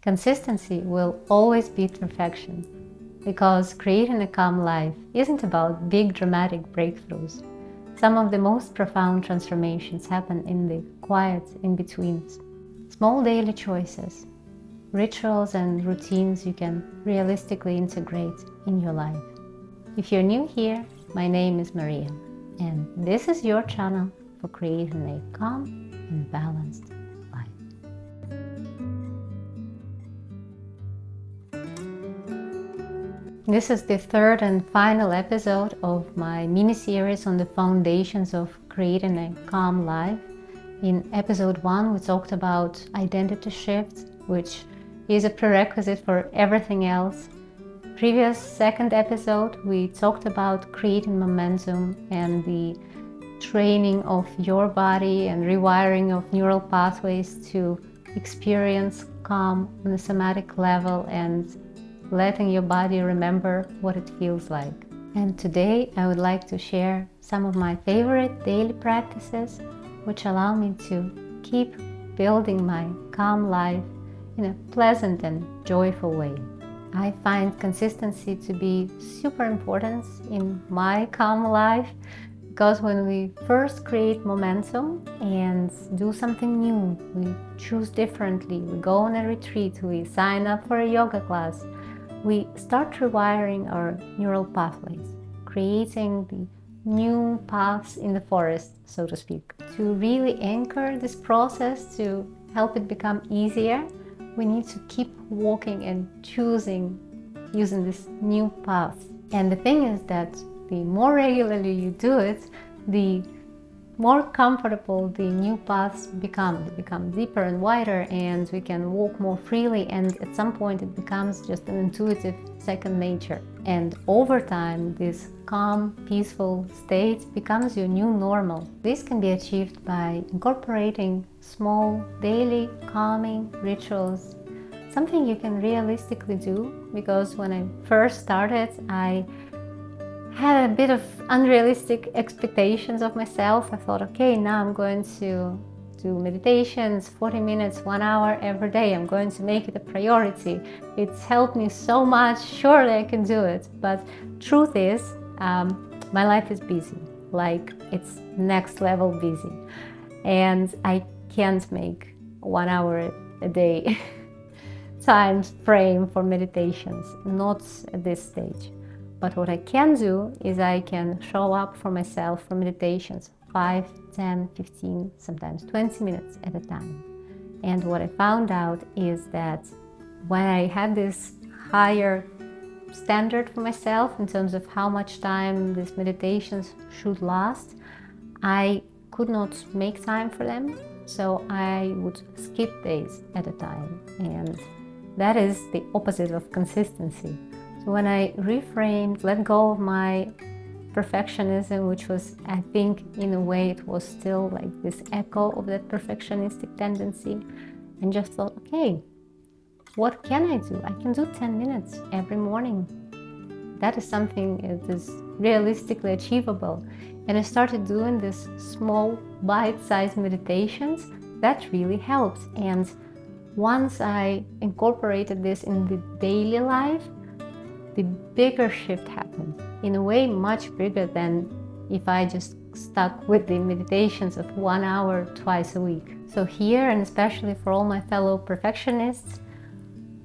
Consistency will always beat perfection, because creating a calm life isn't about big dramatic breakthroughs. Some of the most profound transformations happen in the quiet in-betweens. Small daily choices, rituals and routines you can realistically integrate in your life. If you're new here, my name is Maria, and this is your channel for creating a calm and balanced life. This is the third and final episode of my mini-series on the foundations of creating a calm life. In episode 1, we talked about identity shift, which is a prerequisite for everything else. Previous second episode, we talked about creating momentum and the training of your body and rewiring of neural pathways to experience calm on a somatic level and letting your body remember what it feels like. And today I would like to share some of my favorite daily practices which allow me to keep building my calm life in a pleasant and joyful way. I find consistency to be super important in my calm life, because when we first create momentum and do something new, we choose differently, we go on a retreat, we sign up for a yoga class, we start rewiring our neural pathways, creating the new paths in the forest, so to speak. To really anchor this process, to help it become easier, we need to keep walking and choosing using this new path. And the thing is that the more regularly you do it, the more comfortable the new paths become. They become deeper and wider, and we can walk more freely, and at some point it becomes just an intuitive second nature. And over time, this calm, peaceful state becomes your new normal. This can be achieved by incorporating small, daily, calming rituals, something you can realistically do, because when I first started, I had a bit of unrealistic expectations of myself. I thought, okay, now I'm going to do meditations, 40 minutes, 1 hour every day. I'm going to make it a priority. It's helped me so much. Surely I can do it. But truth is, my life is busy. Like, it's next level busy. And I can't make 1 hour a day time frame for meditations, not at this stage. But what I can do is I can show up for myself for meditations 5, 10, 15, sometimes 20 minutes at a time. And what I found out is that when I had this higher standard for myself in terms of how much time these meditations should last, I could not make time for them. So I would skip days at a time. And that is the opposite of consistency. So when I reframed, let go of my perfectionism, which was, I think, in a way, it was still like this echo of that perfectionistic tendency, and just thought, okay, what can I do? I can do 10 minutes every morning. That is something that is realistically achievable. And I started doing these small, bite-sized meditations. That really helped. And once I incorporated this in the daily life, the bigger shift happened, in a way much bigger than if I just stuck with the meditations of 1 hour twice a week. So here, and especially for all my fellow perfectionists,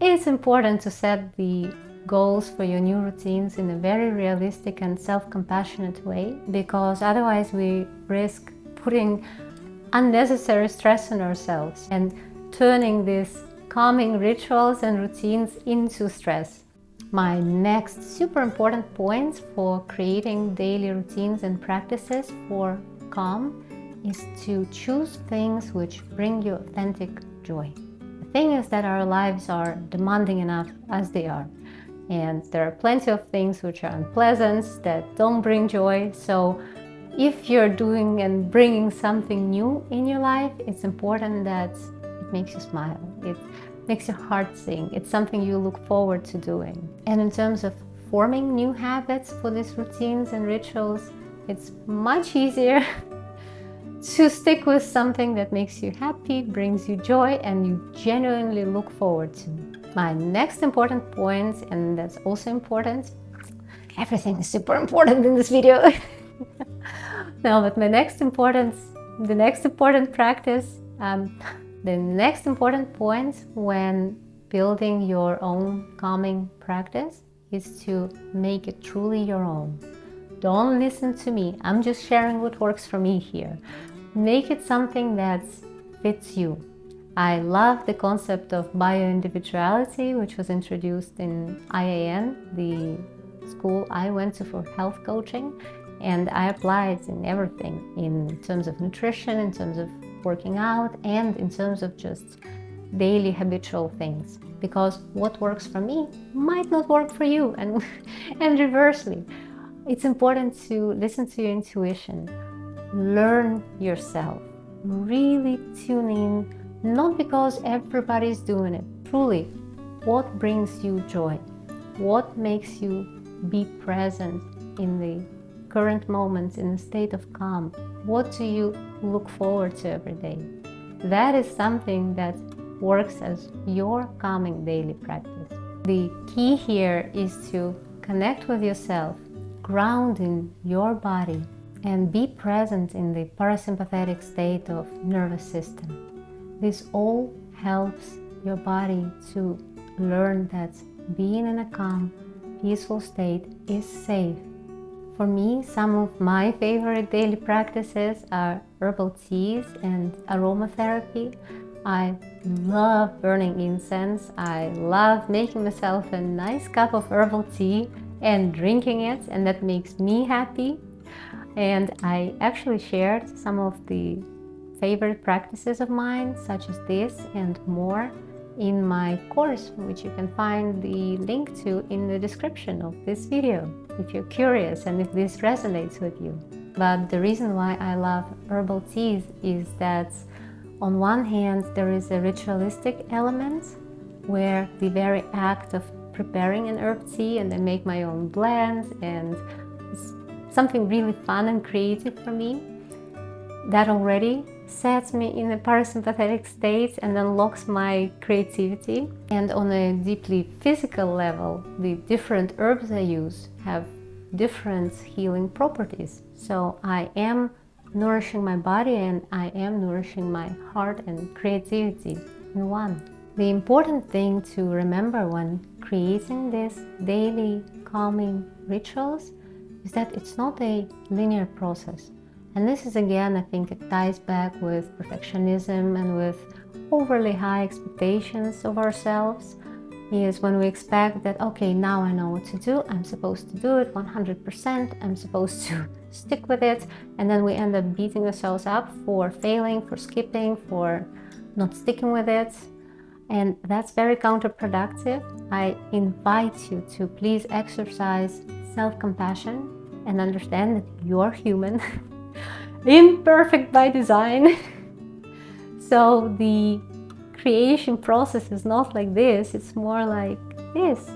it's important to set the goals for your new routines in a very realistic and self-compassionate way, because otherwise we risk putting unnecessary stress on ourselves and turning these calming rituals and routines into stress. My next super important point for creating daily routines and practices for calm is to choose things which bring you authentic joy. The thing is that our lives are demanding enough as they are, and there are plenty of things which are unpleasant, that don't bring joy. So if you're doing and bringing something new in your life, it's important that it makes you smile. It makes your heart sing. It's something you look forward to doing. And in terms of forming new habits for these routines and rituals, it's much easier to stick with something that makes you happy, brings you joy, and you genuinely look forward to. My next important point, and that's also important, everything is super important in this video. No, but the next important practice, the next important point when building your own calming practice is to make it truly your own. Don't listen to me. I'm just sharing what works for me here. Make it something that fits you. I love the concept of bioindividuality, which was introduced in IAN, the school I went to for health coaching, and I apply it in everything, in terms of nutrition, in terms of working out, and in terms of just daily habitual things. Because what works for me might not work for you, and reversely. It's important to listen to your intuition, learn yourself, really tune in, not because everybody's doing it. Truly, what brings you joy? What makes you be present in the current moment, in a state of calm? What do you look forward to every day? That is something that works as your calming daily practice. The key here is to connect with yourself, ground in your body, and be present in the parasympathetic state of nervous system. This all helps your body to learn that being in a calm, peaceful state is safe. For me, some of my favorite daily practices are herbal teas and aromatherapy. I love burning incense. I love making myself a nice cup of herbal tea and drinking it, and that makes me happy. And I actually shared some of the favorite practices of mine, such as this and more, in my course, which you can find the link to in the description of this video, if you're curious and if this resonates with you. But the reason why I love herbal teas is that on one hand, there is a ritualistic element where the very act of preparing an herb tea, and I make my own blend, and it's something really fun and creative for me. That already sets me in a parasympathetic state and unlocks my creativity. And on a deeply physical level, the different herbs I use have different healing properties. So I am nourishing my body and I am nourishing my heart and creativity in one. The important thing to remember when creating these daily calming rituals is that it's not a linear process. And this is, again, I think it ties back with perfectionism and with overly high expectations of ourselves, is when we expect that, okay, now I know what to do, I'm supposed to do it 100%, I'm supposed to stick with it, and then we end up beating ourselves up for failing, for skipping, for not sticking with it. And that's very counterproductive. I invite you to please exercise self-compassion and understand that you're human, imperfect by design. So the creation process is not like this, it's more like this.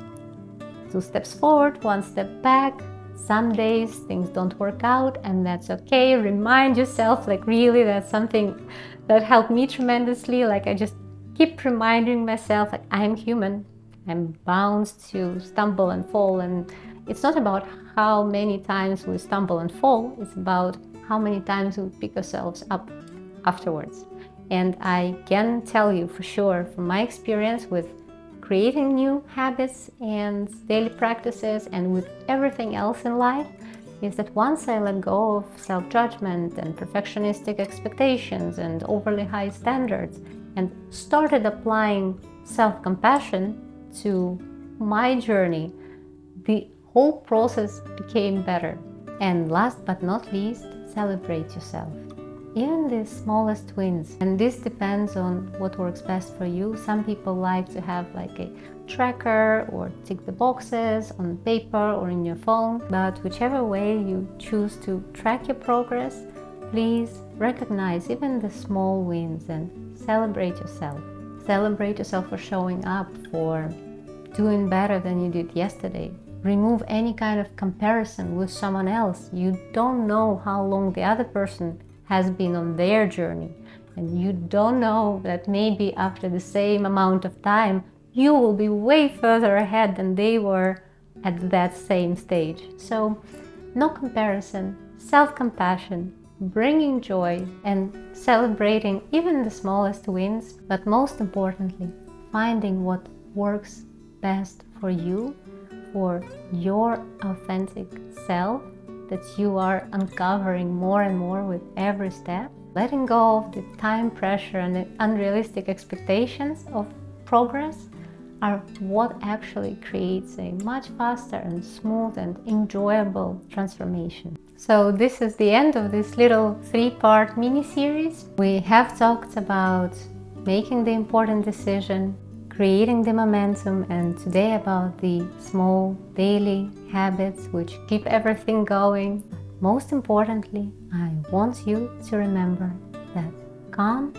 2 steps forward, 1 step back. Some days things don't work out, and that's okay. Remind yourself, like, really, that's something that helped me tremendously. Like, I just keep reminding myself, like, I'm human, I'm bound to stumble and fall. And it's not about how many times we stumble and fall, it's about how many times we pick ourselves up afterwards. And I can tell you for sure, from my experience with creating new habits and daily practices and with everything else in life, is that once I let go of self-judgment and perfectionistic expectations and overly high standards and started applying self-compassion to my journey, the whole process became better. And last but not least, celebrate yourself. Even the smallest wins. And this depends on what works best for you. Some people like to have like a tracker or tick the boxes on paper or in your phone. But whichever way you choose to track your progress, please recognize even the small wins and celebrate yourself. Celebrate yourself for showing up, for doing better than you did yesterday. Remove any kind of comparison with someone else. You don't know how long the other person has been on their journey. And you don't know that maybe after the same amount of time, you will be way further ahead than they were at that same stage. So no comparison, self-compassion, bringing joy and celebrating even the smallest wins, but most importantly, finding what works best for you, for your authentic self that you are uncovering more and more with every step. Letting go of the time pressure and the unrealistic expectations of progress are what actually creates a much faster and smooth and enjoyable transformation. So this is the end of this little 3-part mini-series. We have talked about making the important decision, creating the momentum, and today about the small daily habits which keep everything going. Most importantly, I want you to remember that calm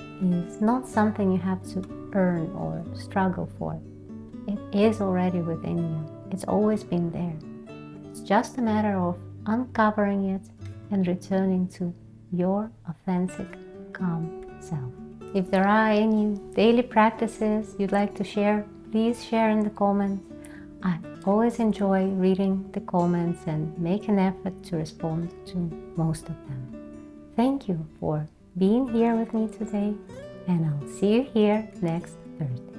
is not something you have to earn or struggle for. It is already within you. It's always been there. It's just a matter of uncovering it and returning to your authentic, calm self. If there are any daily practices you'd like to share, please share in the comments. I always enjoy reading the comments and make an effort to respond to most of them. Thank you for being here with me today, and I'll see you here next Thursday.